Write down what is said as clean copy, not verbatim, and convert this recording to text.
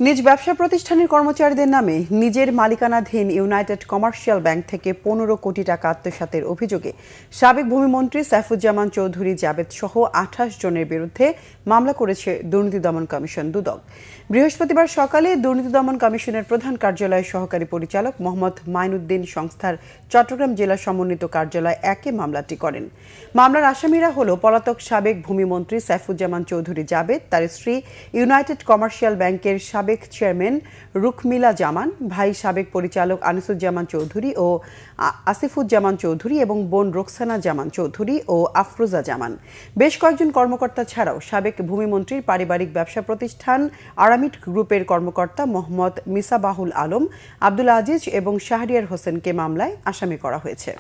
নিজ ব্যবসা প্রতিষ্ঠানের কর্মচারীদের নামে নিজের মালিকানাধীন ইউনাইটেড কমার্শিয়াল ব্যাংক থেকে 15 কোটি টাকা আত্মসাতের অভিযোগে সাবেক ভূমিমন্ত্রী সাইফুজ্জামান চৌধুরী জাবেদ সহ 28 জনের বিরুদ্ধে মামলা করেছে দুর্নীতি দমন কমিশন দুদক। বৃহস্পতিবার সকালে দুর্নীতি দমন কমিশনের প্রধান কার্যালয়ের সহকারী পরিচালক মোহাম্মদ মাইনুদ্দিন সংস্থার চট্টগ্রাম জেলা সমন্বিত কার্যালয় 1-এ মামলাটি করেন। মামলার আসামিরা হল পলাতক সাবেক ভূমিমন্ত্রী সাইফুজ্জামান চৌধুরী জাবেদ, তার স্ত্রী ইউনাইটেড কমার্শিয়াল ব্যাংকের সাবেক চেয়ারম্যান রুকমিলা জামান, ভাই সাবেক পরিচালক আনিসুজ্জামান চৌধুরী ও আসিফুজ্জামান চৌধুরী এবং বোন রোকসানা জামান চৌধুরী ও আফরোজা জামান। বেশ কয়েকজন কর্মকর্তা ছাড়াও সাবেক ভূমিমন্ত্রীর পারিবারিক ব্যবসা প্রতিষ্ঠান আরামিড গ্রুপের কর্মকর্তা মোহাম্মদ মিসাবাহুল আলম, আব্দুল আজিজ এবং শাহরিয়ার হোসেনকে মামলায় আসামি করা হয়েছে।